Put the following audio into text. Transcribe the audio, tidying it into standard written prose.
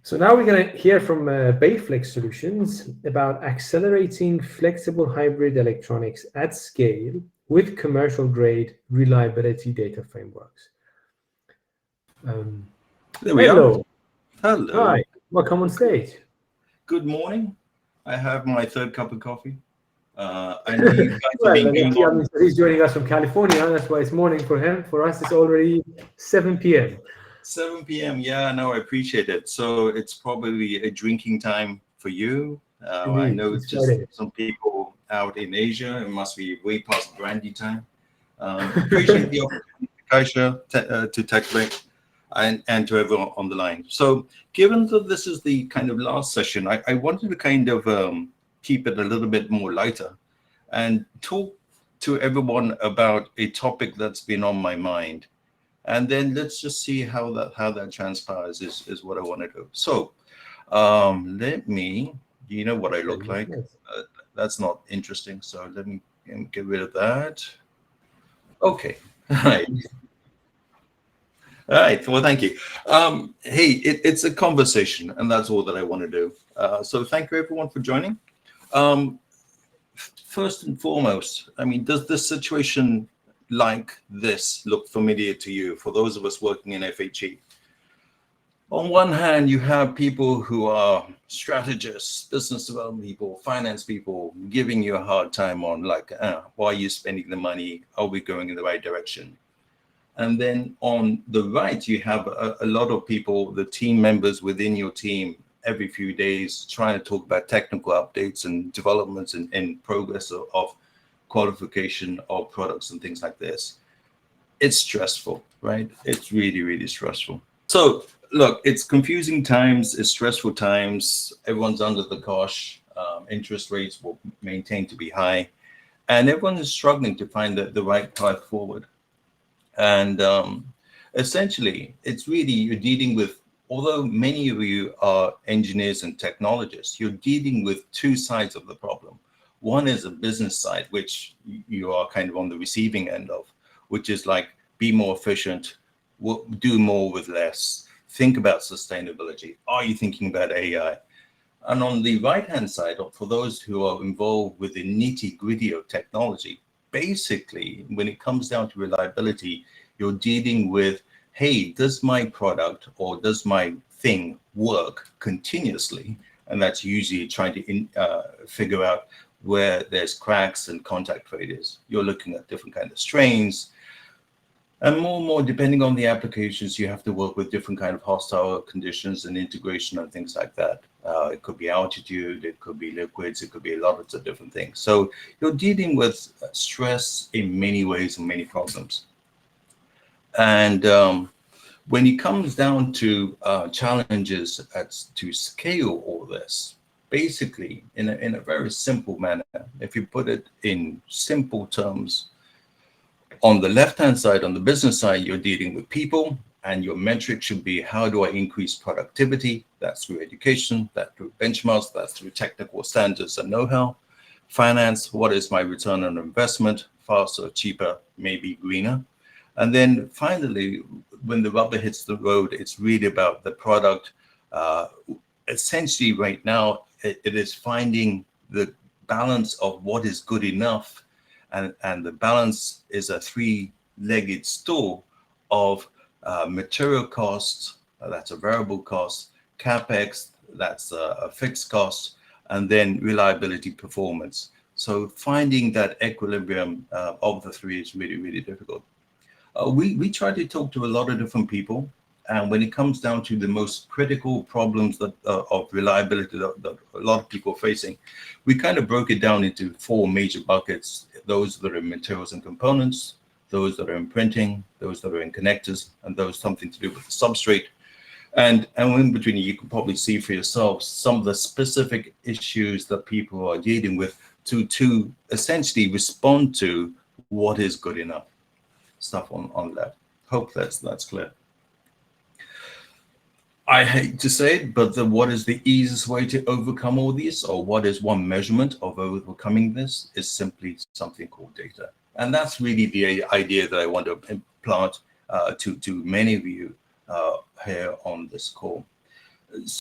So now we're going to hear from Bayflex Solutions about accelerating flexible hybrid electronics at scale with commercial-grade reliability data frameworks. There we Hello. are. Hello. Hi. Welcome on stage. Good morning. I have my third cup of coffee. I know you guys Well, have been going on. he's joining us from California. That's why it's morning for him. For us, it's already 7 p.m. 7 p.m. Yeah, no, I appreciate it. So it's probably a drinking time for you. I know It's just Friday. some people out in Asia, it must be way past brandy time. Appreciate the opportunity, Kaisha, to tech break and to everyone on the line. So given that this is the kind of last session, I wanted to kind of keep it a little bit more lighter and talk to everyone about a topic that's been on my mind. And then let's just see how that transpires is what I want to do. So let me, you know what I look like. That's not interesting. So let me get rid of that. Okay. All right. All right. Well, thank you. Hey, it's a conversation, and that's all that I want to do. So thank you, everyone, for joining. First and foremost, I mean, does this situation like this look familiar to you, for those of us working in FHE? On one hand, you have people who are strategists, business development people, finance people, giving you a hard time on like, why are you spending the money? Are we going in the right direction? And then on the right, you have a lot of people, the team members within your team, every few days trying to talk about technical updates and developments and progress of qualification of products and things like this. It's stressful, right? It's really, really stressful. So look, it's confusing times, it's stressful times. Everyone's under the cosh. Interest rates will maintain to be high. And everyone is struggling to find the right path forward. And essentially, it's really you're dealing with, although many of you are engineers and technologists, you're dealing with two sides of the problem. One is a business side, which you are kind of on the receiving end of, which is like, be more efficient, do more with less, think about sustainability. Are you thinking about AI? And on the right-hand side, for those who are involved with the nitty-gritty of technology, basically, when it comes down to reliability, you're dealing with, hey, does my product or does my thing work continuously? And that's usually trying to figure out where there's cracks and contact failures. You're looking at different kinds of strains. And more, depending on the applications, you have to work with different kind of hostile conditions and integration and things like that. It could be altitude, it could be liquids, it could be a lot of different things. So you're dealing with stress in many ways and many problems. And when it comes down to challenges to scale all this, basically in a very simple manner, if you put it in simple terms, on the left-hand side, on the business side, you're dealing with people, and your metric should be, how do I increase productivity? That's through education, that's through benchmarks, that's through technical standards and know-how. Finance, what is my return on investment? Faster, cheaper, maybe greener. And then finally, when the rubber hits the road, it's really about the product. Essentially, right now, it is finding the balance of what is good enough. And the balance is a three-legged stool of material costs, that's a variable cost, CapEx, that's a fixed cost, and then reliability performance. So finding that equilibrium of the three is really, really difficult. We try to talk to a lot of different people, and when it comes down to the most critical problems that of reliability that a lot of people are facing, we kind of broke it down into four major buckets: those that are in materials and components, those that are in printing, those that are in connectors, and those something to do with the substrate. And in between, you can probably see for yourselves some of the specific issues that people are dealing with to essentially respond to what is good enough. Stuff on that. Hope that's clear. I hate to say it, but what is the easiest way to overcome all these, or what is one measurement of overcoming this, is simply something called data. And that's really the idea that I want to implant to many of you here on this call.